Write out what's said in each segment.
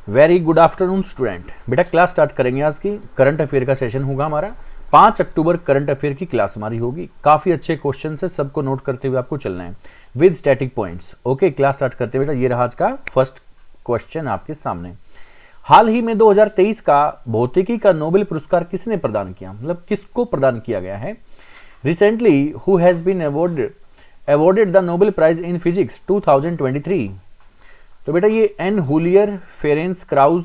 Very good afternoon student. बेटा class start करेंगे। आज की करंट अफेयर का सेशन होगा हमारा। 5 अक्टूबर करंट अफेयर की क्लास हमारी होगी। काफी अच्छे क्वेश्चन है, सबको नोट करते हुए आपको चलना है with static points. Okay, class start करते बेटा। ये रहा आज का फर्स्ट क्वेश्चन आपके सामने। हाल ही में 2023 का भौतिकी का नोबेल पुरस्कार किसने प्रदान किया, मतलब किसको प्रदान किया गया है? Recently who has been awarded the Nobel prize in physics 2023। तो बेटा ये Anne L'Huillier, Ferenc Krausz,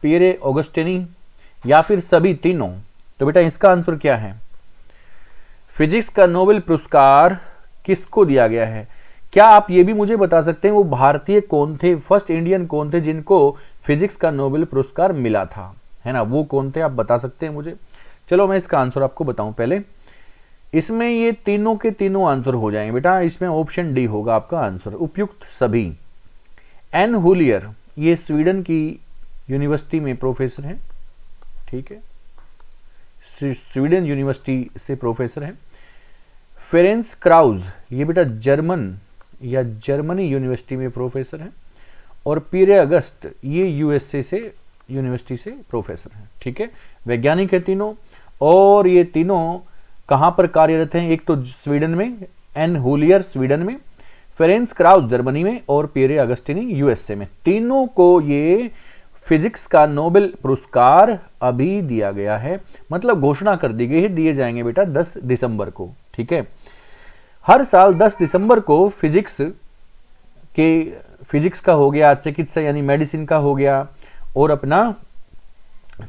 Pierre Agostini या फिर सभी तीनों? तो बेटा इसका आंसर क्या है? फिजिक्स का नोबेल पुरस्कार किसको दिया गया है? क्या आप ये भी मुझे बता सकते हैं वो भारतीय कौन थे, फर्स्ट इंडियन कौन थे जिनको फिजिक्स का नोबेल पुरस्कार मिला था, है ना? वो कौन थे आप बता सकते हैं मुझे? चलो मैं इसका आंसर आपको बताऊं। पहले इसमें ये तीनों के तीनों आंसर हो जाएंगे बेटा। इसमें ऑप्शन डी होगा आपका आंसर, उपयुक्त सभी। एन हुलियर ये स्वीडन की यूनिवर्सिटी में प्रोफेसर हैं, ठीक है, स्वीडन यूनिवर्सिटी से प्रोफेसर हैं। फेरेंस क्राउज ये बेटा जर्मन या जर्मनी यूनिवर्सिटी में प्रोफेसर हैं। और पियरे अगस्ट ये यूएसए से यूनिवर्सिटी से प्रोफेसर हैं, ठीक है। वैज्ञानिक है तीनों, और ये तीनों कहाँ पर कार्यरत हैं? एक तो स्वीडन में, एन हुलियर स्वीडन में, फेरेंस क्राउज जर्मनी में और पियरे अगस्टिनी यूएसए में। तीनों को ये फिजिक्स का नोबेल पुरस्कार अभी दिया गया है, मतलब घोषणा कर दी गई है, दिए जाएंगे बेटा 10 दिसंबर को, ठीक है। हर साल 10 दिसंबर को फिजिक्स का हो गया, चिकित्सा यानी मेडिसिन का हो गया, और अपना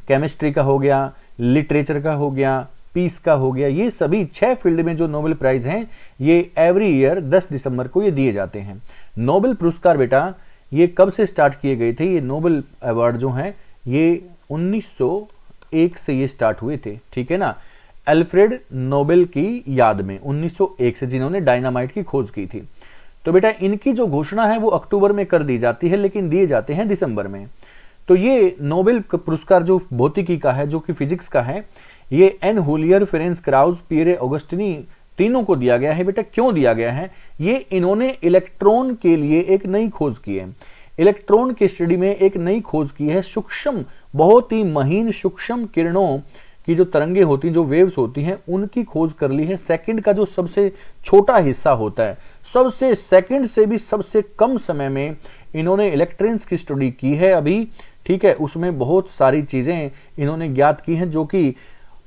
केमिस्ट्री का हो गया, लिटरेचर का हो गया, पीस का हो गया, ये सभी 6 फील्ड में जो नोबेल प्राइज हैं ये एवरी ईयर 10 दिसंबर को ये दिए जाते हैं। नोबेल पुरस्कार बेटा ये कब से स्टार्ट किए गए थे? ये नोबेल अवार्ड जो हैं ये 1901 से ये स्टार्ट हुए थे, ठीक है ना। अल्फ्रेड नोबेल की याद में 1901 से, जिन्होंने डायनामाइट की खोज की थी। तो बेटा इनकी जो घोषणा है वो अक्टूबर में कर दी जाती है, लेकिन दिए जाते हैं दिसंबर में। तो ये नोबेल पुरस्कार जो भौतिकी का है, जो कि फिजिक्स का है, ये Anne L'Huillier, Ferenc Krausz, Pierre ऑगस्टिनी तीनों को दिया गया है। बेटा क्यों दिया गया है? ये इन्होंने इलेक्ट्रॉन के लिए एक नई खोज की है, इलेक्ट्रॉन के स्टडी में एक नई खोज की है। सूक्ष्म, बहुत ही महीन सूक्ष्म किरणों की जो तरंगे होती हैं, जो वेव्स होती हैं, उनकी खोज कर ली है। सेकंड का जो सबसे छोटा हिस्सा होता है, सबसे सेकंड से भी सबसे कम समय में इन्होंने इलेक्ट्रॉन्स की स्टडी की है अभी, ठीक है। उसमें बहुत सारी चीजें इन्होंने ज्ञात की हैं जो कि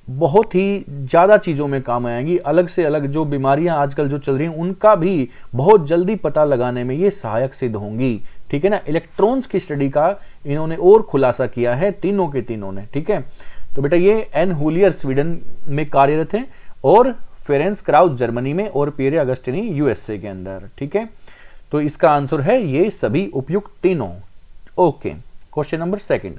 बहुत ही ज़्यादा चीज़ों में काम आएंगी। अलग से अलग जो बीमारियां आजकल जो चल रही हैं उनका भी बहुत जल्दी पता लगाने में ये सहायक सिद्ध होंगी, ठीक है ना। इलेक्ट्रॉन्स की स्टडी का इन्होंने और खुलासा किया है तीनों के तीनों ने, ठीक है। तो बेटा ये एन हुलियर स्वीडन में कार्यरत हैं, और फेरेंस क्राउज जर्मनी में, और पियरे अगस्टिनी यूएसए के अंदर, ठीक है। तो इसका आंसर है ये सभी उपयुक्त तीनों। Okay, question number 2।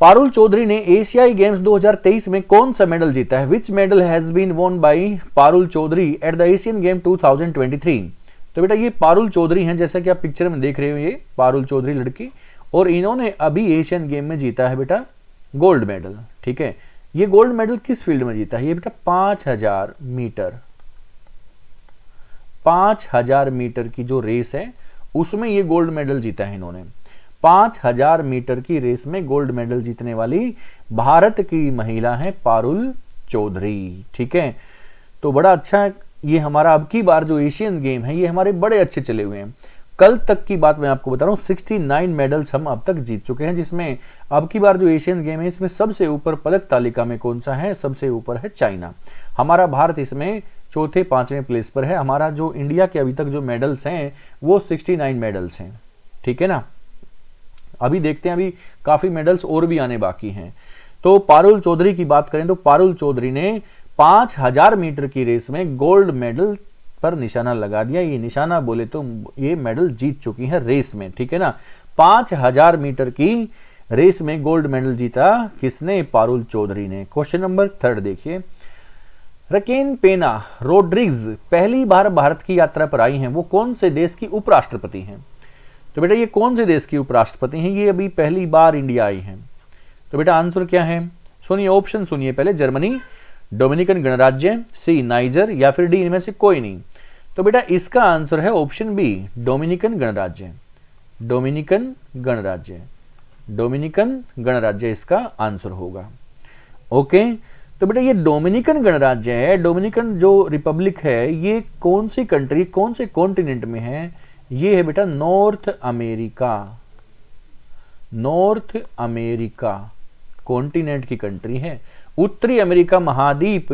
Parul Chaudhary ने एशियाई गेम्स 2023 में कौन सा मेडल जीता है? Which medal has been won by Parul Chaudhary at the Asian game 2023? तो बेटा ये पारुल चौधरी हैं, जैसा कि आप पिक्चर में देख रहे हो, ये पारुल चौधरी लड़की, और इन्होंने अभी एशियन गेम में जीता है बेटा गोल्ड मेडल, ठीक है। ये गोल्ड मेडल किस फील्ड में जीता है? ये बेटा 5000 मीटर, 5000 मीटर की जो रेस है उसमें ये गोल्ड मेडल जीता है इन्होंने। 5000 मीटर की रेस में गोल्ड मेडल जीतने वाली भारत की महिला है पारुल चौधरी, ठीक है। तो बड़ा अच्छा ये हमारा अब की बार जो एशियन गेम है ये हमारे बड़े अच्छे चले हुए हैं। कल तक की बात मैं आपको बता रहा हूँ, 69 मेडल्स हम अब तक जीत चुके हैं, जिसमें अब की बार जो एशियन गेम है इसमें सबसे ऊपर पदक तालिका में कौन सा है? सबसे ऊपर है चाइना। हमारा भारत इसमें चौथे 5वें प्लेस पर है। हमारा जो इंडिया के अभी तक जो मेडल्स हैं वो 69 मेडल्स हैं, ठीक है ना। अभी देखते हैं, अभी काफी मेडल्स और भी आने बाकी हैं। तो पारुल चौधरी की बात करें तो पारुल चौधरी ने 5000 मीटर की रेस में गोल्ड मेडल पर निशाना लगा दिया। ये निशाना बोले तो ये मेडल जीत चुकी है रेस में, ठीक है ना। 5000 मीटर की रेस में गोल्ड मेडल जीता किसने? पारुल चौधरी ने। क्वेश्चन नंबर 3 देखिए। रकेन पेना रोड्रिग्स पहली बार भारत की यात्रा पर आई हैं, वो कौन से देश की उपराष्ट्रपति हैं? तो बेटा ये कौन से देश की उपराष्ट्रपति हैं? ये अभी पहली बार इंडिया आई हैं। तो बेटा आंसर क्या है? सुनिए, ऑप्शन सुनिए पहले। जर्मनी, डोमिनिकन गणराज्य, सी नाइजर, या फिर डी इनमें से कोई नहीं। तो बेटा इसका आंसर है ऑप्शन बी, डोमिनिकन गणराज्य, डोमिनिकन गणराज्य। डोमिनिकन गणराज्य इसका आंसर होगा। ओके, तो बेटा ये डोमिनिकन गणराज्य है, डोमिनिकन जो रिपब्लिक है, ये कौन सी कंट्री, कौन से कॉन्टिनेंट में है? ये है बेटा north America, north America continent की कंट्री है। उत्तरी अमेरिका महाद्वीप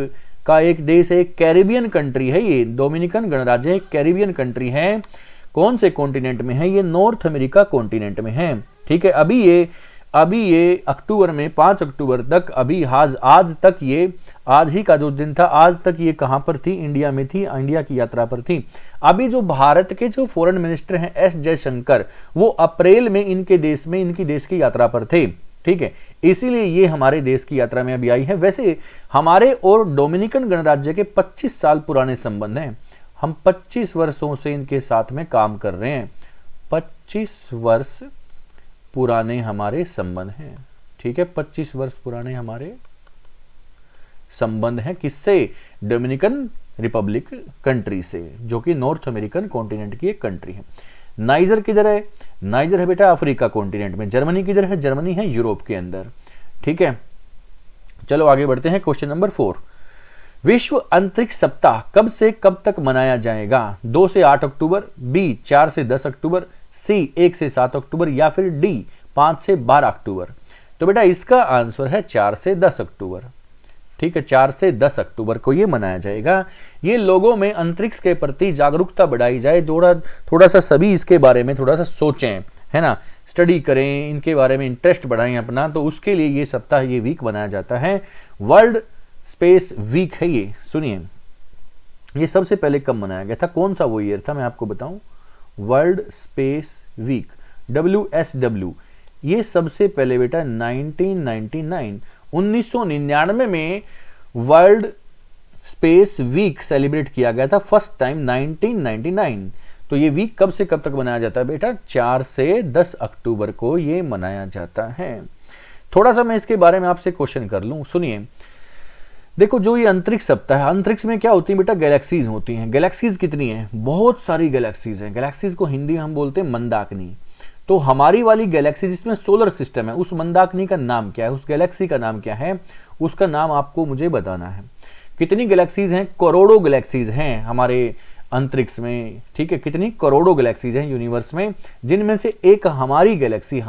का एक देश है, कैरिबियन कंट्री है ये। डोमिनिकन गणराज्य एक कैरिबियन कंट्री है। कौन से कॉन्टिनेंट में है? ये नॉर्थ अमेरिका कॉन्टिनेंट में है। ठीक है, अभी ये अक्टूबर में 5 अक्टूबर तक, अभी आज तक ये, आज ही का जो दिन था, आज तक ये कहां पर थी? इंडिया में थी, इंडिया की यात्रा पर थी। अभी जो भारत के जो फॉरेन मिनिस्टर हैं एस जयशंकर, वो अप्रैल में इनके देश की यात्रा पर थे। ठीक है, इसीलिए ये हमारे देश की यात्रा में अभी आई है। वैसे हमारे और डोमिनिकन गणराज्य के 25 साल पुराने संबंध हैं। हम 25 वर्षों से इनके साथ में काम कर रहे हैं। 25 वर्ष पुराने हमारे संबंध हैं। ठीक है, 25 वर्ष पुराने हमारे संबंध हैं। किससे? डोमिनिकन रिपब्लिक कंट्री से, जो कि नॉर्थ अमेरिकन कॉन्टिनेंट की एक कंट्री है। नाइजर किधर है? नाइजर है बेटा अफ्रीका कॉन्टिनेंट में। जर्मनी किधर है? जर्मनी है यूरोप के अंदर। ठीक है, चलो आगे बढ़ते हैं। क्वेश्चन नंबर 4, विश्व अंतरिक्ष सप्ताह कब से कब तक मनाया जाएगा? 2 से 8 अक्टूबर, बी 4 से 10 अक्टूबर, सी 1 से 7 अक्टूबर, या फिर डी 5 से 12 अक्टूबर। तो बेटा इसका आंसर है 4 से 10 अक्टूबर। ठीक है, 4 से 10 अक्टूबर को ये मनाया जाएगा। ये लोगों में अंतरिक्ष के प्रति जागरूकता बढ़ाई जाए, थोड़ा सा सभी इसके बारे में थोड़ा सा सोचें, है ना, स्टडी करें, इनके बारे में इंटरेस्ट बढ़ाएं अपना। तो उसके लिए ये सप्ताह, ये वीक बनाया जाता है। वर्ल्ड स्पेस वीक है ये। सुनिए, ये सबसे पहले कब मनाया गया था? कौन सा वो ईयर था? मैं आपको बताऊं। वर्ल्ड स्पेस वीक, WSW, ये सबसे पहले बेटा 1999 में वर्ल्ड स्पेस वीक सेलिब्रेट किया गया था फर्स्ट टाइम 1999। तो ये वीक कब से कब तक मनाया जाता है बेटा? 4 से 10 अक्टूबर को ये मनाया जाता है। थोड़ा सा मैं इसके बारे में आपसे क्वेश्चन कर लूं। सुनिए, देखो जो ये अंतरिक्ष सप्ताह है, अंतरिक्ष में क्या होती है बेटा? गैलेक्सीज होती हैं। गैलेक्सीज कितनी हैं? बहुत सारी गैलेक्सीज हैं। गैलेक्सीज को हिंदी में हम बोलते हैं मंदाकिनी। तो हमारी वाली गैलेक्सी जिसमें सोलर सिस्टम है, उस मंदाकिनी का नाम क्या है? उस गैलेक्सी का नाम क्या है? उसका नाम आपको मुझे बताना है। कितनी गैलेक्सीज हैं? करोड़ों गैलेक्सीज हैं हमारे अंतरिक्ष में। ठीक है, कितनी? करोड़ों गैलेक्सीज हैं यूनिवर्स में, जिनमें से एक हमारी गैलेक्सी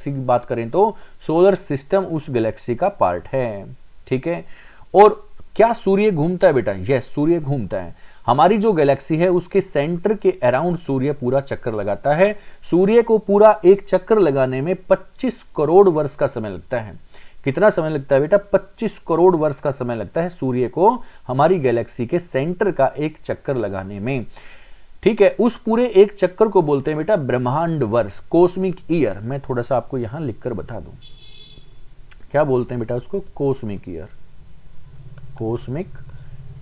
की बात करें तो सोलर सिस्टम उस गैलेक्सी का पार्ट है। ठीक है, और क्या सूर्य घूमता है बेटा? यस, सूर्य घूमता है। हमारी जो गैलेक्सी है उसके सेंटर के अराउंड सूर्य पूरा चक्कर लगाता है। सूर्य को पूरा एक चक्कर लगाने में 25 करोड़ वर्ष का समय लगता है। कितना समय लगता है बेटा? 25 करोड़ वर्ष का समय लगता है सूर्य को हमारी गैलेक्सी के सेंटर का एक चक्कर लगाने में। ठीक है, उस पूरे एक चक्कर को बोलते हैं बेटा ब्रह्मांड वर्ष, कॉस्मिक ईयर। मैं थोड़ा सा आपको यहां लिखकर बता दूं, क्या बोलते हैं बेटा उसको? Cosmic year, cosmic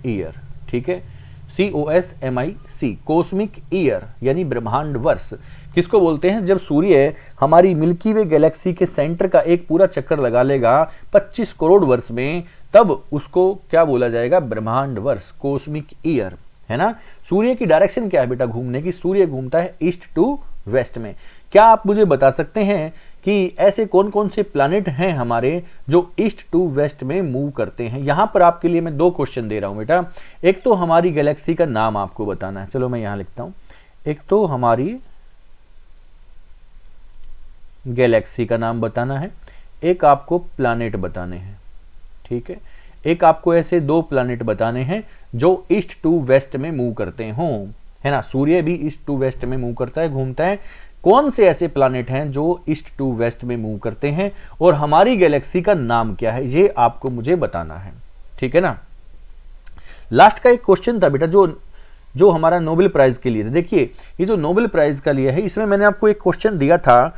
year. ठीक है, COSMIC, कॉस्मिक ईयर यानी ब्रह्मांड वर्ष किसको बोलते हैं? जब सूर्य हमारी मिल्की वे गैलेक्सी के सेंटर का एक पूरा चक्कर लगा लेगा 25 करोड़ वर्ष में, तब उसको क्या बोला जाएगा? ब्रह्मांड वर्ष, कॉस्मिक ईयर, है ना। सूर्य की डायरेक्शन क्या है बेटा घूमने की? सूर्य घूमता है ईस्ट टू वेस्ट में। क्या आप मुझे बता सकते हैं कि ऐसे कौन कौन से प्लैनेट हैं हमारे जो ईस्ट टू वेस्ट में मूव करते हैं? यहां पर आपके लिए मैं 2 क्वेश्चन दे रहा हूं बेटा। एक तो हमारी गैलेक्सी का नाम आपको बताना है, चलो मैं यहां लिखता हूं। एक तो हमारी गैलेक्सी का नाम बताना है, एक आपको प्लैनेट बताने हैं। ठीक है, एक आपको ऐसे 2 प्लैनेट बताने हैं जो ईस्ट टू वेस्ट में मूव करते हों, है ना। सूर्य भी ईस्ट टू वेस्ट में मूव करता है, घूमता है। कौन से ऐसे प्लैनेट हैं जो ईस्ट टू वेस्ट में मूव करते हैं और हमारी गैलेक्सी का नाम क्या है, ये आपको मुझे बताना है। ठीक है ना। लास्ट का एक क्वेश्चन था बेटा जो हमारा नोबेल प्राइज के लिए था। देखिए, ये जो नोबेल प्राइज का लिया है, इसमें मैंने आपको एक क्वेश्चन दिया था।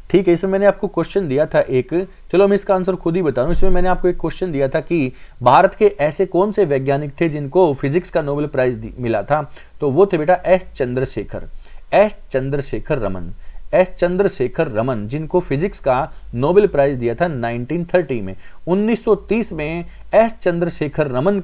ठीक है, इसमें मैंने आपको क्वेश्चन दिया था एक, चलो मैं इसका आंसर खुद ही बता रहा हूं। इसमें मैंने आपको एक क्वेश्चन दिया था कि भारत के ऐसे कौन से वैज्ञानिक थे जिनको फिजिक्स का नोबेल प्राइज मिला था? तो वो थे बेटा एस चंद्रशेखर रमन, जिनको फिजिक्स का नोबेल प्राइज दिया था 1930 में। 1930 में एस चंद्रशेखर रमन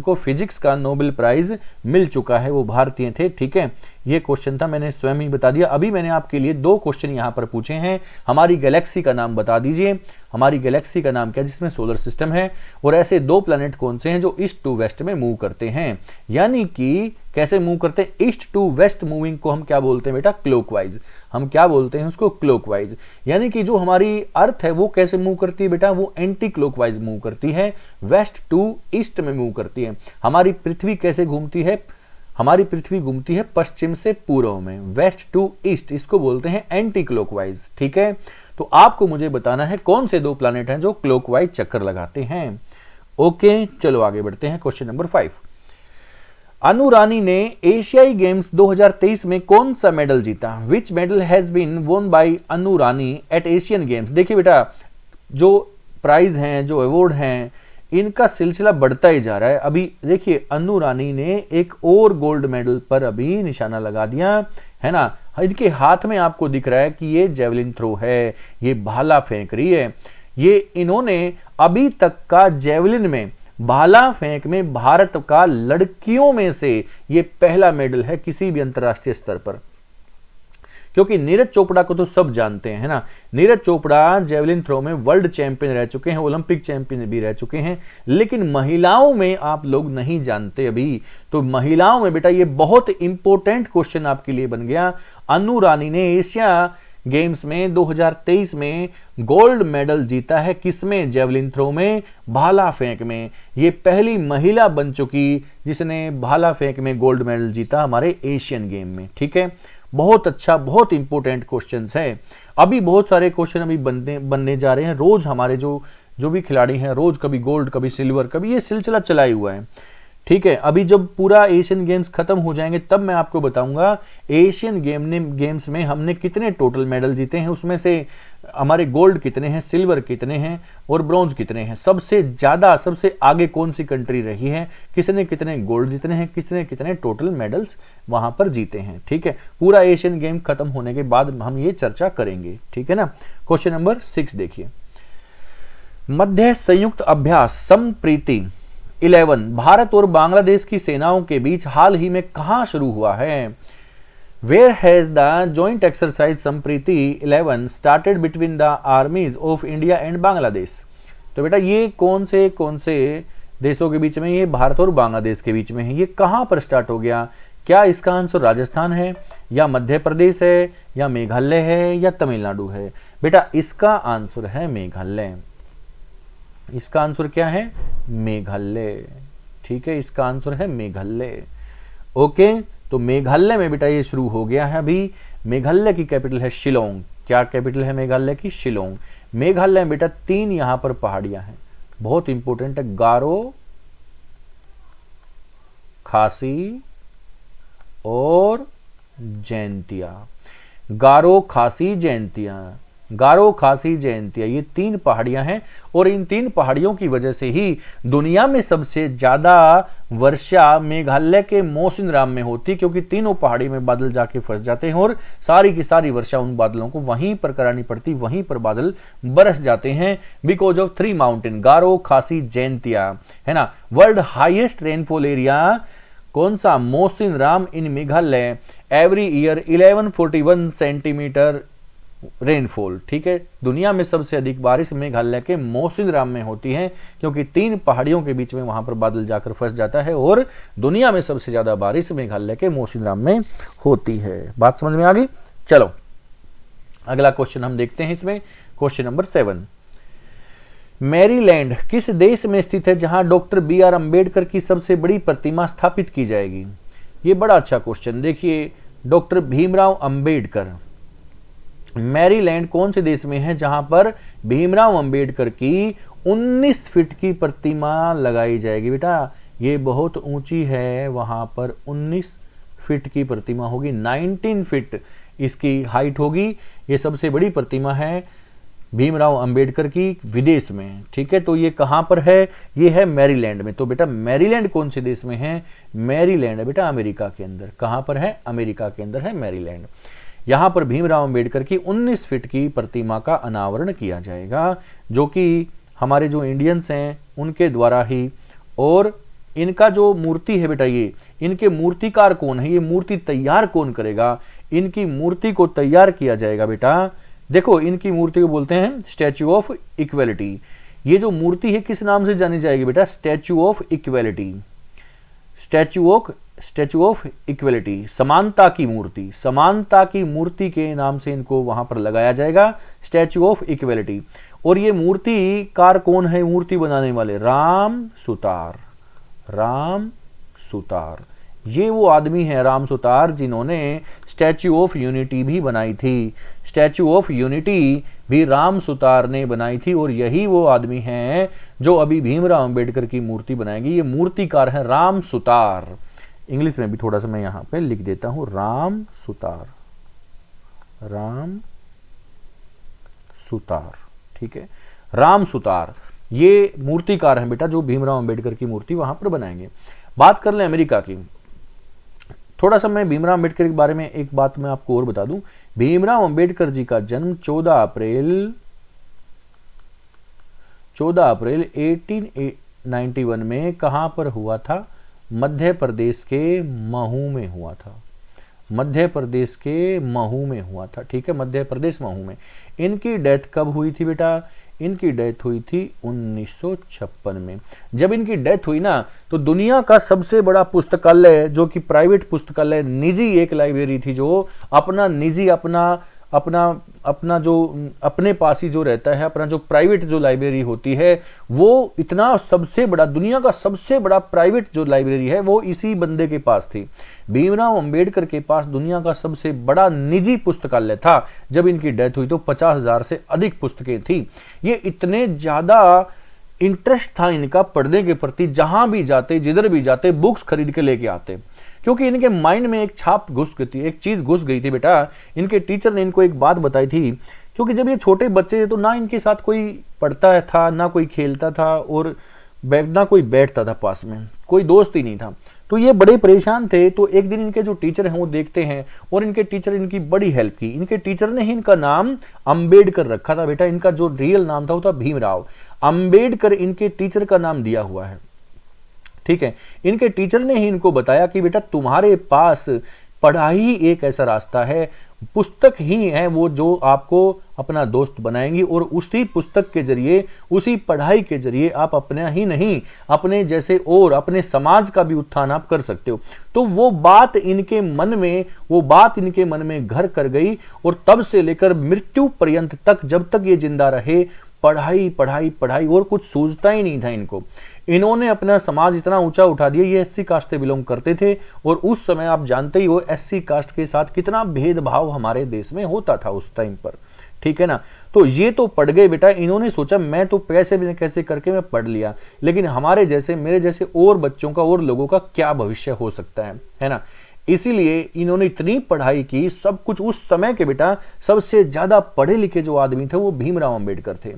को फिजिक्स का नोबेल प्राइज मिल चुका है। वो भारतीय थे। ठीक है, ये क्वेश्चन था, मैंने स्वयं ही बता दिया। अभी मैंने आपके लिए 2 क्वेश्चन यहाँ पर पूछे हैं। हमारी गैलेक्सी का नाम बता दीजिए, हमारी गैलेक्सी का नाम क्या है जिसमें सोलर सिस्टम है, और ऐसे 2 प्लैनेट कौन से हैं जो ईस्ट टू वेस्ट में मूव करते हैं, यानी कि कैसे मूव करते हैं, ईस्ट टू वेस्ट मूविंग को हम क्या बोलते हैं बेटा, क्लॉकवाइज। हम क्या बोलते हैं उसको, क्लॉकवाइज। यानी कि जो हमारी अर्थ है वो कैसे मूव करती है बेटा, वो एंटी क्लॉकवाइज मूव करती है, वेस्ट टू ईस्ट में मूव करती है। हमारी पृथ्वी कैसे घूमती है, हमारी पृथ्वी घूमती है पश्चिम से पूर्व में, वेस्ट टू ईस्ट, इसको बोलते हैं एंटी क्लॉकवाइज। ठीक है, तो आपको मुझे बताना है कौन से 2 प्लैनेट हैं जो क्लॉकवाइज चक्कर लगाते हैं। ओके, चलो आगे बढ़ते हैं। क्वेश्चन नंबर 5, अनु रानी ने एशियाई गेम्स 2023 में कौन सा मेडल जीता? Which medal has been won by Anu Rani at Asian games? देखिए बेटा, जो प्राइज हैं, जो अवार्ड हैं, इनका सिलसिला बढ़ता ही जा रहा है। अभी देखिए, अनु रानी ने एक और गोल्ड मेडल पर अभी निशाना लगा दिया है ना। इनके हाथ में आपको दिख रहा है कि ये जेवलिन थ्रो है, ये भाला फेंक रही है। ये इन्होंने अभी तक का जेवलिन में, भाला फेंक में भारत का लड़कियों में से ये पहला मेडल है किसी भी अंतरराष्ट्रीय स्तर पर। क्योंकि नीरज चोपड़ा को तो सब जानते हैं, है ना। नीरज चोपड़ा जेवलिन थ्रो में वर्ल्ड चैंपियन रह चुके हैं, ओलंपिक चैंपियन भी रह चुके हैं, लेकिन महिलाओं में आप लोग नहीं जानते अभी। तो महिलाओं में बेटा ये बहुत इंपॉर्टेंट क्वेश्चन आपके लिए बन गया। अनु रानी ने एशिया गेम्स में 2023 में गोल्ड मेडल जीता है, किसमें, जेवलिन थ्रो में, भाला फेंक में। ये पहली महिला बन चुकी जिसने भाला फेंक में गोल्ड मेडल जीता हमारे एशियन गेम में। ठीक है, बहुत अच्छा, बहुत इंपॉर्टेंट क्वेश्चंस है। अभी बहुत सारे क्वेश्चन अभी बनने जा रहे हैं। रोज हमारे जो भी खिलाड़ी हैं, रोज कभी गोल्ड, कभी सिल्वर, कभी ये सिलसिला चला ही हुआ है। ठीक है, अभी जब पूरा एशियन गेम्स खत्म हो जाएंगे तब मैं आपको बताऊंगा एशियन गेम्स में हमने कितने टोटल मेडल जीते हैं, उसमें से हमारे गोल्ड कितने हैं, सिल्वर कितने हैं और ब्रॉन्ज कितने हैं, सबसे ज्यादा, सबसे आगे कौन सी कंट्री रही है, किसने कितने गोल्ड जीते हैं, किसने कितने टोटल मेडल्स वहां पर जीते हैं। ठीक है, पूरा एशियन गेम खत्म होने के बाद हम ये चर्चा करेंगे। ठीक है ना। क्वेश्चन नंबर 6 देखिए, मध्य संयुक्त अभ्यास संप्रीति 11 भारत और बांग्लादेश की सेनाओं के बीच हाल ही में कहां शुरू हुआ है? Where has the joint exercise Sampriti 11 started between the armies of India and Bangladesh? तो बेटा ये कौन से देशों के बीच में, ये भारत और बांग्लादेश के बीच में है। ये कहां पर स्टार्ट हो गया? क्या इसका आंसर राजस्थान है, या मध्य प्रदेश है, या मेघालय है, या तमिलनाडु है? बेटा इसका आंसर है मेघालय। इसका आंसर क्या है? मेघालय। ठीक है, इसका आंसर है मेघालय। ओके, तो मेघालय में बेटा ये शुरू हो गया है अभी। मेघालय की कैपिटल है शिलोंग। क्या कैपिटल है मेघालय की? शिलोंग। मेघालय में बेटा 3 यहां पर पहाड़ियां हैं, बहुत इंपॉर्टेंट है, गारो, खासी और जैंतिया। गारो, खासी, जैंतिया, गारो, खासी, जैंतिया, ये 3 पहाड़ियां हैं और इन 3 पहाड़ियों की वजह से ही दुनिया में सबसे ज्यादा वर्षा मेघालय के मौसिनराम में होती, क्योंकि तीनों पहाड़ी में बादल जाके फंस जाते हैं और सारी की सारी वर्षा उन बादलों को वहीं पर करानी पड़ती, वहीं पर बादल बरस जाते हैं, बिकॉज ऑफ 3 माउंटेन, गारो, खासी, जैंतिया, है ना। वर्ल्ड हाईएस्ट रेनफॉल एरिया कौन सा? Mawsynram in Meghalaya, every year 1141 centimetre rainfall. ठीक है, दुनिया में सबसे अधिक बारिश मेघालय के मौसिनराम में होती है, क्योंकि 3 पहाड़ियों के बीच में वहां पर बादल जाकर फंस जाता है और दुनिया में सबसे ज्यादा बारिश मेघालय के मौसिनराम में होती है। बात समझ में आ गई? चलो अगला क्वेश्चन हम देखते हैं इसमें। क्वेश्चन नंबर 7, मैरीलैंड किस देश में स्थित है जहां डॉक्टर BR अंबेडकर की सबसे बड़ी प्रतिमा स्थापित की जाएगी? ये बड़ा अच्छा क्वेश्चन। देखिए, डॉक्टर भीमराव अंबेडकर, मैरीलैंड कौन से देश में है जहां पर भीमराव अंबेडकर की 19 फीट की प्रतिमा लगाई जाएगी? बेटा ये बहुत ऊंची है, वहां पर 19 फीट की प्रतिमा होगी, 19 फीट इसकी हाइट होगी। ये सबसे बड़ी प्रतिमा है भीमराव अंबेडकर की विदेश में। ठीक है, तो ये कहां पर है? ये है मैरीलैंड में। तो बेटा मैरीलैंड कौन से देश में है? मैरीलैंड है बेटा अमेरिका के अंदर। कहां पर है? अमेरिका के अंदर है मैरीलैंड। यहां पर भीमराव अंबेडकर की 19 फीट की प्रतिमा का अनावरण किया जाएगा, जो कि हमारे जो इंडियंस हैं उनके द्वारा ही और इनका जो मूर्ति है बेटा, ये इनके मूर्तिकार कौन है, ये मूर्ति तैयार कौन करेगा, इनकी मूर्ति को तैयार किया जाएगा बेटा। देखो इनकी मूर्ति को बोलते हैं स्टैच्यू ऑफ इक्वेलिटी। ये जो मूर्ति है किस नाम से जानी जाएगी बेटा, statue of equality. Statue of equality, समानता की मूर्ति, समानता की मूर्ति के नाम से इनको वहां पर लगाया जाएगा, स्टैच्यू ऑफ इक्वेलिटी। और ये मूर्तिकार कौन है, मूर्ति बनाने वाले राम सुतार। राम सुतार, ये वो आदमी है राम सुतार जिन्होंने स्टैच्यू ऑफ यूनिटी भी बनाई थी। स्टैच्यू ऑफ यूनिटी भी राम सुतार ने बनाई थी और यही वो आदमी हैं जो अभी भीमराव अंबेडकर की मूर्ति बनाएंगे। ये मूर्तिकार हैं राम सुतार। इंग्लिश में भी थोड़ा सा मैं यहां पे लिख देता हूं, राम सुतार, राम सुतार, ठीक है, राम सुतार ये मूर्तिकार हैं बेटा जो भीमराव अंबेडकर की मूर्ति वहां पर बनाएंगे। बात कर लें अमेरिका की। थोड़ा सा मैं भीमराव अंबेडकर के बारे में एक बात मैं आपको और बता दूं। भीमराव अंबेडकर जी का जन्म 14 अप्रैल 1891 में कहां पर हुआ था, मध्य प्रदेश के महू में हुआ था। मध्य प्रदेश के महू में हुआ था, ठीक है, मध्य प्रदेश महू में। इनकी डेथ कब हुई थी बेटा, इनकी डेथ हुई थी 1956 में। जब इनकी डेथ हुई ना तो दुनिया का सबसे बड़ा पुस्तकालय जो कि प्राइवेट पुस्तकालय, निजी एक लाइब्रेरी थी जो अपना निजी अपना जो अपने पास ही जो रहता है, अपना जो प्राइवेट जो लाइब्रेरी होती है, वो इतना सबसे बड़ा, दुनिया का सबसे बड़ा प्राइवेट जो लाइब्रेरी है वो इसी बंदे के पास थी। भीमराव अंबेडकर के पास दुनिया का सबसे बड़ा निजी पुस्तकालय था। जब इनकी डेथ हुई तो 50,000 से अधिक पुस्तकें थी। ये इतने ज्यादा इंटरेस्ट था इनका पढ़ने के प्रति, जहां भी जाते, जिधर भी जाते, बुक्स खरीद के लेके आते, क्योंकि इनके माइंड में एक छाप घुस गई थी, एक चीज घुस गई थी बेटा। इनके टीचर ने इनको एक बात बताई थी, क्योंकि जब ये छोटे बच्चे थे तो ना इनके साथ कोई पढ़ता था, ना कोई खेलता था और ना कोई बैठता था पास में, कोई दोस्त ही नहीं था। तो ये बड़े परेशान थे। तो एक दिन इनके जो टीचर हैं वो देखते हैं और इनके टीचर इनकी बड़ी हेल्प की। इनके टीचर ने ही इनका नाम अंबेडकर रखा था बेटा। इनका जो रियल नाम था वो था भीमराव अंबेडकर, इनके टीचर का नाम दिया हुआ है, ठीक है। इनके टीचर ने ही इनको बताया कि बेटा तुम्हारे पास पढ़ाई एक ऐसा रास्ता है, पुस्तक ही है वो जो आपको अपना दोस्त बनाएंगी और उसी पुस्तक के जरिए, उसी पढ़ाई के जरिए आप अपना ही नहीं, अपने जैसे और अपने समाज का भी उत्थान आप कर सकते हो। तो वो बात इनके मन में घर कर गई और तब से लेकर मृत्यु पर्यंत तक, जब तक ये जिंदा रहे, पढ़ाई पढ़ाई पढ़ाई और कुछ सूझता ही नहीं था इनको। इन्होंने अपना समाज इतना ऊंचा उठा दिया। ये एससी कास्ट से बिलोंग करते थे और उस समय आप जानते ही हो एससी कास्ट के साथ कितना भेदभाव हमारे देश में होता था उस टाइम पर, ठीक है ना। तो ये तो पढ़ गए बेटा। इन्होंने सोचा मैं तो पैसे भी कैसे करके मैं पढ़ लिया, लेकिन हमारे जैसे, मेरे जैसे और बच्चों का और लोगों का क्या भविष्य हो सकता है ना। इसीलिए इन्होंने इतनी पढ़ाई की, सब कुछ। उस समय के बेटा सबसे ज्यादा पढ़े लिखे जो आदमी थे वो भीमराव अंबेडकर थे।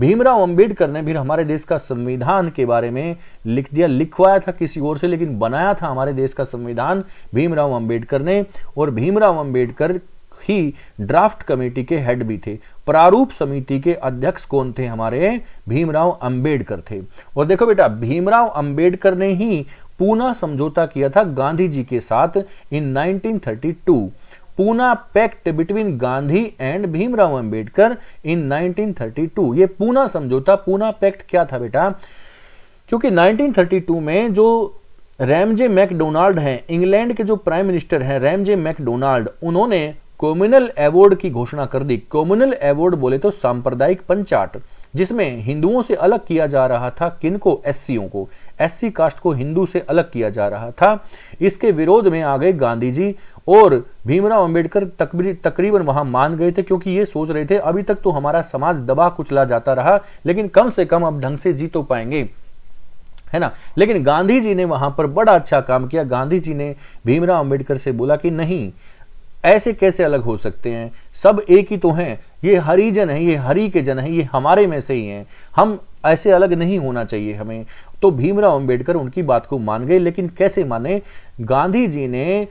भीमराव अंबेडकर ने फिर हमारे देश का संविधान के बारे में लिख दिया, लिखवाया था किसी और से, लेकिन बनाया था हमारे देश का संविधान भीमराव अंबेडकर ने। और भीमराव अंबेडकर ही ड्राफ्ट कमेटी के हेड भी थे। प्रारूप समिति के अध्यक्ष कौन थे, हमारे भीमराव अंबेडकर थे। और देखो बेटा, भीमराव अंबेडकर ने ही पूना समझौता किया था गांधी जी के साथ in 1932। Poona pact between Gandhi and Bhimrao Ambedkar in 1932। ये पूना समझौता, पूना पैक्ट क्या था बेटा, क्योंकि 1932 में जो रैमजे मैकडोनाल्ड हैं, इंग्लैंड के जो प्राइम मिनिस्टर हैं रैमजे मैकडोनाल्ड, उन्होंने कम्युनल अवार्ड की घोषणा कर दी। कम्युनल अवार्ड बोले तो सांप्रदायिक पंचाट, जिसमें हिंदुओं से अलग किया जा रहा था, किनको, एससीओं को, एससी कास्ट को हिंदू से अलग किया जा रहा था। इसके विरोध में आ गए गांधी जी और भीमराव अंबेडकर तकरीबन वहां मान गए थे, क्योंकि ये सोच रहे थे अभी तक तो हमारा समाज दबा कुचला जाता रहा, लेकिन कम से कम अब ढंग से जी तो पाएंगे, है ना। लेकिन गांधी जी ने वहां पर बड़ा अच्छा काम किया। गांधी जी ने भीमराव अंबेडकर से बोला कि नहीं, ऐसे कैसे अलग हो सकते हैं, सब एक ही तो हैं, ये हरिजन है, ये हरि के जन है, ये हमारे में से ही हैं, हम ऐसे अलग नहीं होना चाहिए हमें। तो भीमराव अंबेडकर उनकी बात को मान गए। लेकिन कैसे माने, गांधी जी ने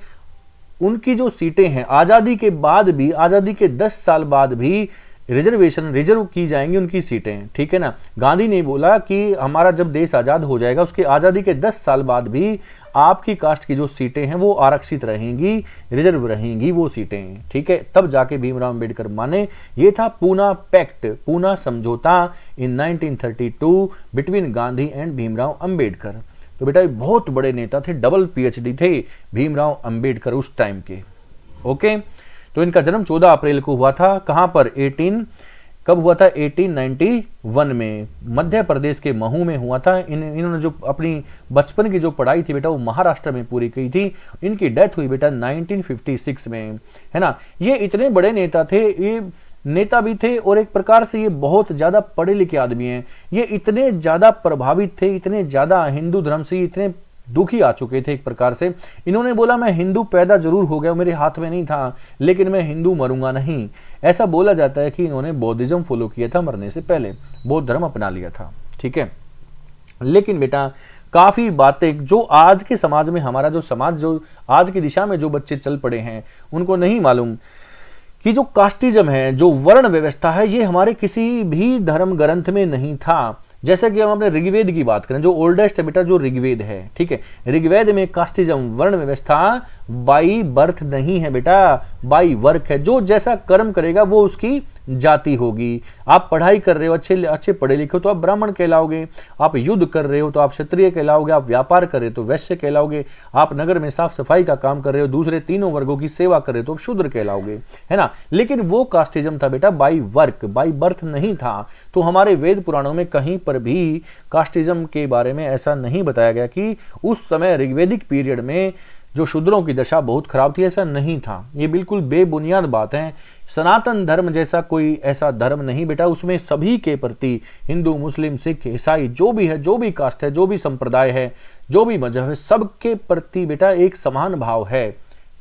उनकी जो सीटें हैं आजादी के बाद भी, आजादी के 10 साल बाद भी रिजर्वेशन रिजर्व की जाएंगी उनकी सीटें, ठीक है ना। गांधी ने बोला कि हमारा जब देश आज़ाद हो जाएगा उसके आज़ादी के 10 साल बाद भी आपकी कास्ट की जो सीटें हैं वो आरक्षित रहेंगी, रिजर्व रहेंगी वो सीटें, ठीक है। तब जाके भीमराव अंबेडकर माने। ये था पूना पैक्ट, पूना समझौता इन 1932 बिटवीन गांधी एंड भीमराव अंबेडकर। तो बेटा ये बहुत बड़े नेता थे, डबल पीएचडी थे भीमराव अंबेडकर उस टाइम के। ओके, तो इनका जन्म 14 अप्रैल को हुआ था। कहां पर? कब हुआ था? 1891 में मध्य प्रदेश के महू में हुआ था। इन्होंने जो अपनी बचपन की जो पढ़ाई थी बेटा वो महाराष्ट्र में पूरी की थी। इनकी डेथ हुई बेटा 1956 में, है ना। ये इतने बड़े नेता थे, ये नेता भी थे और एक प्रकार से ये बहुत ज्यादा पढ़े लिखे आदमी हैं। ये इतने ज्यादा प्रभावित थे, इतने ज्यादा हिंदू धर्म से इतने दुखी आ चुके थे एक प्रकार से। इन्होंने बोला मैं हिंदू पैदा जरूर हो गया, मेरे हाथ में नहीं था, लेकिन मैं हिंदू मरूंगा नहीं। ऐसा बोला जाता है कि इन्होंने बौद्धिज्म फॉलो किया था, मरने से पहले बौद्ध धर्म अपना लिया था, ठीक है। लेकिन बेटा काफी बातें जो आज के समाज में, हमारा जो समाज जो आज की दिशा में जो बच्चे चल पड़े हैं उनको नहीं मालूम कि जो कास्टिज्म है, जो वर्ण व्यवस्था है, ये हमारे किसी भी धर्म ग्रंथ में नहीं था। जैसे कि हम अपने ऋग्वेद की बात करें, जो ओल्डेस्ट है बेटा जो ऋग्वेद है, ठीक है। ऋग्वेद में कास्टिज्म वर्ण व्यवस्था बाई बर्थ नहीं है बेटा, बाई वर्क है। जो जैसा कर्म करेगा वो उसकी जाति होगी। आप पढ़ाई कर रहे हो, अच्छे पढ़े लिखे हो तो आप ब्राह्मण कहलाओगे, आप युद्ध कर रहे हो तो आप क्षत्रिय कहलाओगे, आप व्यापार कर रहे हो तो वैश्य कहलाओगे, आप नगर में साफ सफाई का काम कर रहे हो, दूसरे तीनों वर्गों की सेवा कर रहे हो तो शूद्र कहलाओगे, है ना। लेकिन वो कास्टिज्म था बेटा बाई वर्क, बाई बर्थ नहीं था। तो हमारे वेद पुराणों में कहीं पर भी कास्टिज्म के बारे में ऐसा नहीं बताया गया कि उस समय ऋग्वेदिक पीरियड में जो शूद्रों की दशा बहुत खराब थी, ऐसा नहीं था। ये बिल्कुल बेबुनियाद बात है। सनातन धर्म जैसा कोई ऐसा धर्म नहीं बेटा, उसमें सभी के प्रति, हिंदू मुस्लिम सिख ईसाई जो भी है, जो भी कास्ट है, जो भी संप्रदाय है, जो भी मजहब है, सबके प्रति बेटा एक समान भाव है,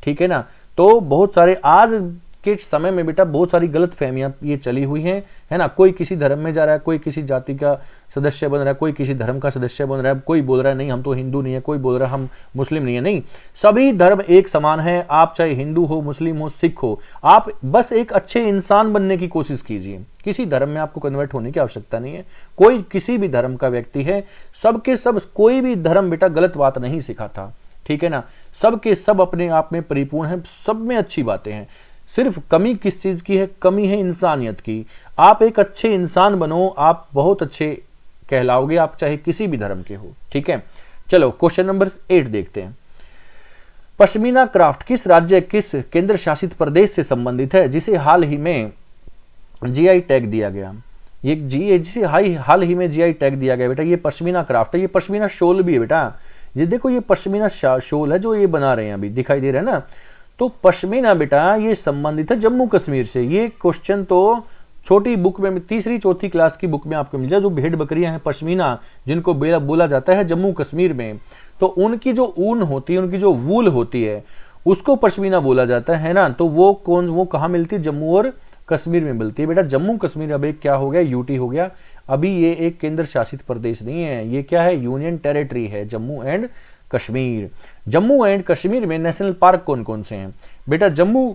ठीक है ना। तो बहुत सारे आज के समय में बेटा बहुत सारी गलत फहमियां ये चली हुई हैं, है ना। कोई किसी धर्म में जा रहा है, कोई किसी जाति का सदस्य बन रहा है, कोई किसी धर्म का सदस्य बन रहा है, कोई बोल रहा है नहीं हम तो हिंदू नहीं है, कोई बोल रहा है हम मुस्लिम नहीं है। नहीं, सभी धर्म एक समान है। आप चाहे हिंदू हो, मुस्लिम हो, सिख हो, आप बस एक अच्छे इंसान बनने की कोशिश कीजिए। किसी धर्म में आपको कन्वर्ट होने की आवश्यकता नहीं है। कोई किसी भी धर्म का व्यक्ति है, सबके सब, कोई भी धर्म बेटा गलत बात नहीं सिखाता, ठीक है ना। सबके सब अपने आप में परिपूर्ण है, सब में अच्छी बातें हैं। सिर्फ कमी किस चीज की है? कमी है इंसानियत की। आप एक अच्छे इंसान बनो, आप बहुत अच्छे कहलाओगे, आप चाहे किसी भी धर्म के हो, ठीक है। चलो क्वेश्चन नंबर 8 देखते हैं। पश्मीना क्राफ्ट किस राज्य, किस केंद्र शासित प्रदेश से संबंधित है जिसे हाल ही में जीआई टैग दिया गया? जिसे हाल ही में जीआई टैग दिया गया बेटा, ये पश्मीना क्राफ्ट है। ये पश्मीना शॉल भी है बेटा। ये देखो, ये पश्मीना शॉल है जो ये बना रहे हैं, अभी दिखाई दे रहा है ना। तो पश्मीना बेटा ये संबंधित है जम्मू कश्मीर से। ये क्वेश्चन तो छोटी बुक में, तीसरी चौथी क्लास की बुक में आपको मिल जाए। जो भेड़ बकरियां हैं पश्मीना, जिनको बोला जाता है जम्मू कश्मीर में, तो उनकी जो ऊन होती है, उनकी जो वूल होती है, उसको पश्मीना बोला जाता है ना। तो वो कहाँ मिलती है? जम्मू और कश्मीर में मिलती है बेटा। जम्मू कश्मीर अब एक क्या हो गया? यूटी हो गया। अभी ये एक केंद्र शासित प्रदेश नहीं है, ये क्या है? यूनियन टेरिटरी है, जम्मू एंड कश्मीर। जम्मू एंड कश्मीर में नेशनल पार्क कौन कौन से हैं बेटा? जम्मू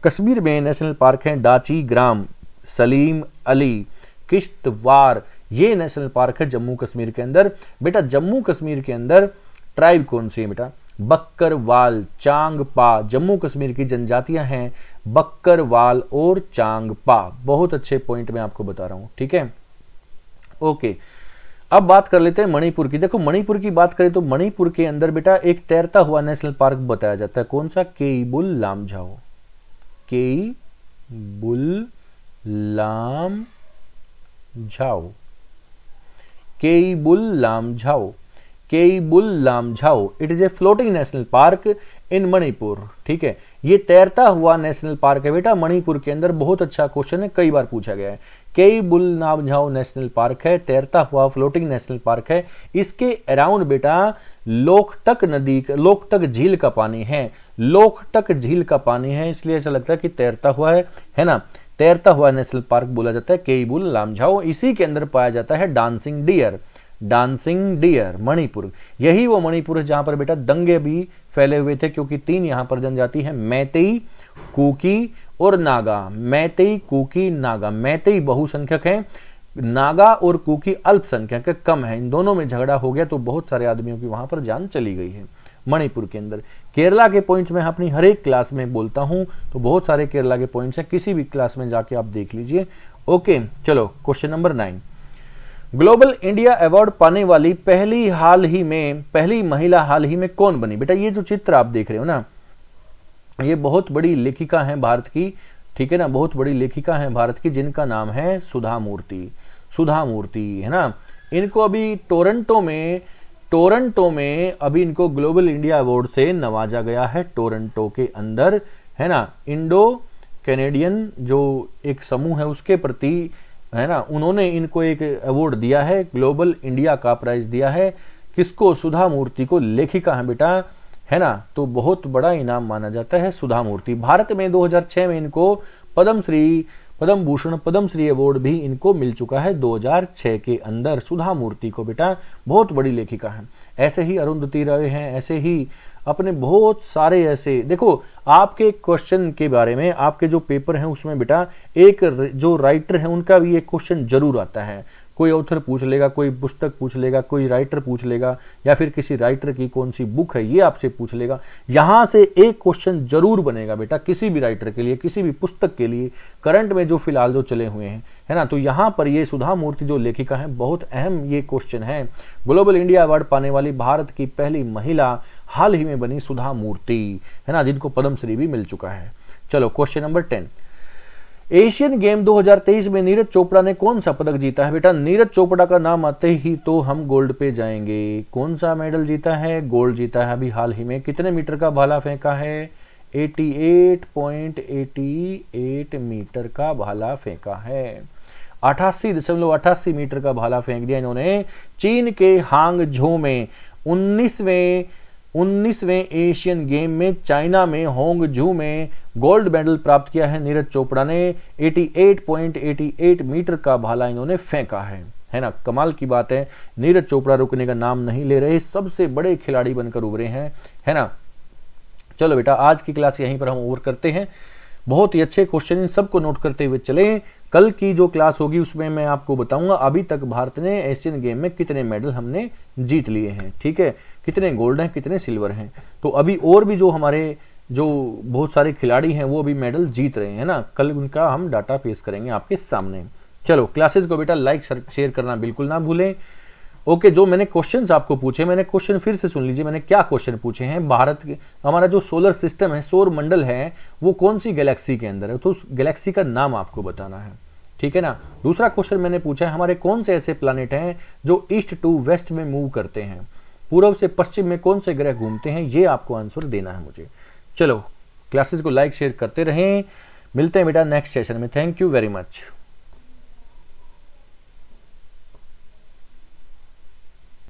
कश्मीर में नेशनल पार्क हैं डाची ग्राम, सलीम अली, किश्तवार, ये नेशनल पार्क है जम्मू कश्मीर के अंदर। बेटा जम्मू कश्मीर के अंदर ट्राइब कौन सी है बेटा? बक्करवाल, चांगपा। जम्मू कश्मीर की जनजातियां हैं बक्करवाल और चांगपा। बहुत अच्छे पॉइंट मैं आपको बता रहा हूं, ठीक है, ओके। अब बात कर लेते हैं मणिपुर की। देखो मणिपुर की बात करें तो मणिपुर के अंदर बेटा एक तैरता हुआ नेशनल पार्क बताया जाता है। कौन सा? Keibul Lamjao. Keibul Lamjao, Keibul Lamjao, Keibul Lamjao. It is a floating national park in Manipur, ठीक है। ये तैरता हुआ नेशनल पार्क है बेटा मणिपुर के अंदर। बहुत अच्छा क्वेश्चन है, कई बार पूछा गया है। केईबुल लामझाओ नेशनल पार्क है, तैरता हुआ फ्लोटिंग नेशनल पार्क है। इसके अराउंड बेटा लोकटक नदी, लोकटक झील का पानी है। लोकटक झील का पानी है, इसलिए ऐसा लगता है कि तैरता हुआ है ना। तैरता हुआ नेशनल पार्क बोला जाता है केईबुल लामझाओ। इसी के अंदर पाया जाता है dancing dear. Dancing dear Manipur, यही वो मणिपुर है जहां पर बेटा दंगे भी फैले हुए थे, क्योंकि 3 यहां पर जनजाति है, मैतेई, कुकी और नागा, मैतेई, कुकी, नागा। मैतेई बहुसंख्यक है, नागा और कुकी अल्पसंख्यक कम है। इन दोनों में झगड़ा हो गया तो बहुत सारे आदमियों की वहां पर जान चली गई है मणिपुर के अंदर। केरला के पॉइंट्स मैं अपनी हर एक क्लास में बोलता हूं, तो बहुत सारे केरला के पॉइंट्स हैं, किसी भी क्लास में जाके आप देख लीजिए। ओके, चलो question number 9। Global India award पाने वाली पहली महिला हाल ही में कौन बनी? बेटा ये जो चित्र आप देख रहे हो ना, ये बहुत बड़ी लेखिका है भारत की, ठीक है ना, बहुत बड़ी लेखिका है भारत की, जिनका नाम है सुधा मूर्ति। सुधा मूर्ति है ना, इनको अभी टोरंटो में अभी इनको ग्लोबल इंडिया अवार्ड से नवाजा गया है, टोरंटो के अंदर, है ना। इंडो कैनेडियन जो एक समूह है उसके प्रति, है ना, उन्होंने इनको एक अवार्ड दिया है, ग्लोबल इंडिया का प्राइज दिया है। किसको? सुधा मूर्ति को। लेखिका है बेटा, है ना, तो बहुत बड़ा इनाम माना जाता है सुधा मूर्ति। भारत में 2006 में इनको पद्मश्री, पद्म भूषण, पद्मश्री अवार्ड भी इनको मिल चुका है 2006 के अंदर। सुधा मूर्ति को बेटा बहुत बड़ी लेखिका है। ऐसे ही अरुंधति रॉय हैं, ऐसे ही अपने बहुत सारे ऐसे, देखो आपके क्वेश्चन के बारे में, आपके जो पेपर हैं उसमें बेटा एक जो राइटर है उनका भी एक क्वेश्चन जरूर आता है। कोई ऑथर पूछ लेगा, कोई पुस्तक पूछ लेगा, कोई राइटर पूछ लेगा, या फिर किसी राइटर की कौन सी बुक है ये आपसे पूछ लेगा। यहां से एक क्वेश्चन जरूर बनेगा बेटा किसी भी राइटर के लिए, किसी भी पुस्तक के लिए, करंट में जो फिलहाल जो चले हुए हैं, है ना। तो यहां पर ये सुधा मूर्ति जो लेखिका है, बहुत अहम ये क्वेश्चन है। ग्लोबल इंडिया अवार्ड पाने वाली भारत की पहली महिला हाल ही में बनी सुधा मूर्ति, है ना, जिनको पद्मश्री भी मिल चुका है। चलो क्वेश्चन नंबर 10। एशियन गेम 2023 में नीरज चोपड़ा ने कौन सा पदक जीता है? बेटा नीरज चोपड़ा का नाम आते ही तो हम गोल्ड पे जाएंगे। कौन सा मेडल जीता है? गोल्ड जीता है अभी हाल ही में। कितने मीटर का भाला फेंका है? 88.88 मीटर का भाला फेंका है। 88.88 मीटर का भाला फेंक दिया इन्होंने। चीन के हांगझो में 19वें एशियन गेम में चाइना में होंगझू में गोल्ड मेडल प्राप्त किया है नीरज चोपड़ा ने। 88.88 मीटर का भाला इन्होंने फेंका है ना। कमाल की बात है, नीरज चोपड़ा रुकने का नाम नहीं ले रहे, सबसे बड़े खिलाड़ी बनकर उभरे हैं, है ना। चलो बेटा आज की क्लास यहीं पर हम ओवर करते हैं। बहुत ही अच्छे क्वेश्चन, इन सबको नोट करते हुए चलें। कल की जो क्लास होगी उसमें मैं आपको बताऊंगा अभी तक भारत ने एशियन गेम में कितने मेडल हमने जीत लिए हैं, ठीक है, कितने गोल्ड हैं, कितने सिल्वर हैं। तो अभी और भी जो हमारे जो बहुत सारे खिलाड़ी हैं वो अभी मेडल जीत रहे हैं ना, कल उनका हम डाटा पेश करेंगे आपके सामने। चलो क्लासेस को बेटा लाइक शेयर करना बिल्कुल ना भूलें। ओके, जो मैंने क्वेश्चंस आपको पूछे, मैंने क्वेश्चन फिर से सुन लीजिए, मैंने क्या क्वेश्चन पूछे हैं। भारत के हमारा जो सोलर सिस्टम है, सौर मंडल है, वो कौन सी गैलेक्सी के अंदर है, तो उस गैलेक्सी का नाम आपको बताना है, ठीक है ना। दूसरा क्वेश्चन मैंने पूछा है हमारे कौन से ऐसे प्लैनेट हैं जो ईस्ट टू वेस्ट में मूव करते हैं, पूर्व से पश्चिम में कौन से ग्रह घूमते हैं, ये आपको आंसर देना है मुझे। चलो क्लासेस को लाइक शेयर करते रहें, मिलते हैं बेटा नेक्स्ट सेशन में। Thank you very much.